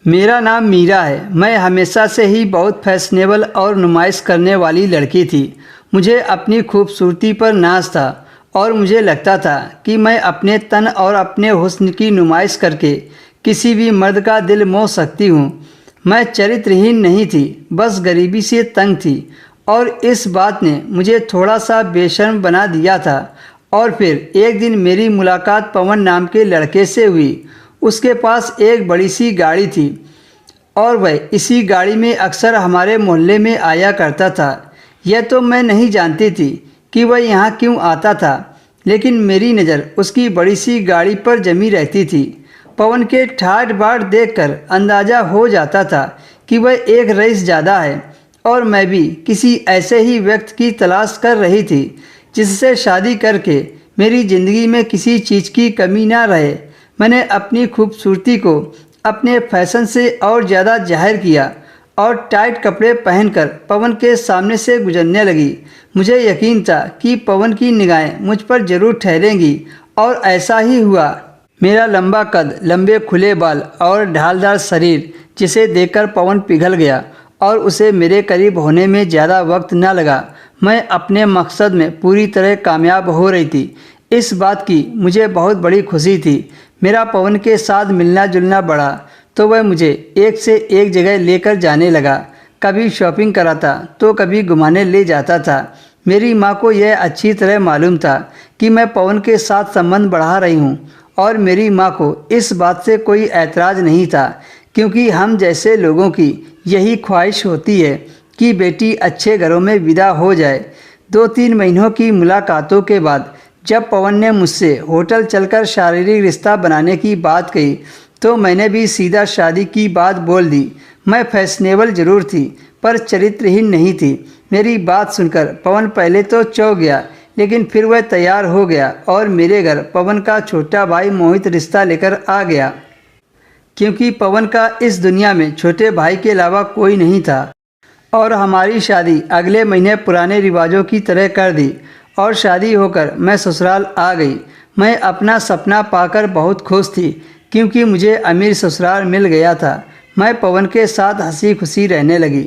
मेरा नाम मीरा है। मैं हमेशा से ही बहुत फैशनेबल और नुमाइश करने वाली लड़की थी। मुझे अपनी खूबसूरती पर नाज था और मुझे लगता था कि मैं अपने तन और अपने हुस्न की नुमाइश करके किसी भी मर्द का दिल मोह सकती हूँ। मैं चरित्रहीन नहीं थी, बस गरीबी से तंग थी और इस बात ने मुझे थोड़ा सा बेशर्म बना दिया था। और फिर एक दिन मेरी मुलाकात पवन नाम के लड़के से हुई। उसके पास एक बड़ी सी गाड़ी थी और वह इसी गाड़ी में अक्सर हमारे मोहल्ले में आया करता था। यह तो मैं नहीं जानती थी कि वह यहाँ क्यों आता था, लेकिन मेरी नज़र उसकी बड़ी सी गाड़ी पर जमी रहती थी। पवन के ठाट बाट देखकर अंदाज़ा हो जाता था कि वह एक रईस ज़्यादा है और मैं भी किसी ऐसे ही व्यक्ति की तलाश कर रही थी जिससे शादी करके मेरी ज़िंदगी में किसी चीज़ की कमी ना रहे। मैंने अपनी खूबसूरती को अपने फैशन से और ज़्यादा जाहिर किया और टाइट कपड़े पहनकर पवन के सामने से गुजरने लगी। मुझे यकीन था कि पवन की निगाहें मुझ पर ज़रूर ठहरेंगी और ऐसा ही हुआ। मेरा लंबा कद, लंबे खुले बाल और ढालदार शरीर जिसे देखकर पवन पिघल गया और उसे मेरे करीब होने में ज़्यादा वक्त न लगा। मैं अपने मकसद में पूरी तरह कामयाब हो रही थी। इस बात की मुझे बहुत बड़ी खुशी थी। मेरा पवन के साथ मिलना जुलना बढ़ा तो वह मुझे एक से एक जगह लेकर जाने लगा। कभी शॉपिंग कराता तो कभी घुमाने ले जाता था। मेरी माँ को यह अच्छी तरह मालूम था कि मैं पवन के साथ संबंध बढ़ा रही हूँ और मेरी माँ को इस बात से कोई ऐतराज़ नहीं था, क्योंकि हम जैसे लोगों की यही ख्वाहिश होती है कि बेटी अच्छे घरों में विदा हो जाए। 2-3 महीनों की मुलाकातों के बाद जब पवन ने मुझसे होटल चलकर शारीरिक रिश्ता बनाने की बात कही तो मैंने भी सीधा शादी की बात बोल दी। मैं फैशनेबल जरूर थी पर चरित्रहीन नहीं थी। मेरी बात सुनकर पवन पहले तो चौंक गया, लेकिन फिर वह तैयार हो गया और मेरे घर पवन का छोटा भाई मोहित रिश्ता लेकर आ गया, क्योंकि पवन का इस दुनिया में छोटे भाई के अलावा कोई नहीं था। और हमारी शादी अगले महीने पुराने रिवाजों की तरह कर दी और शादी होकर मैं ससुराल आ गई। मैं अपना सपना पाकर बहुत खुश थी, क्योंकि मुझे अमीर ससुराल मिल गया था। मैं पवन के साथ हंसी खुशी रहने लगी।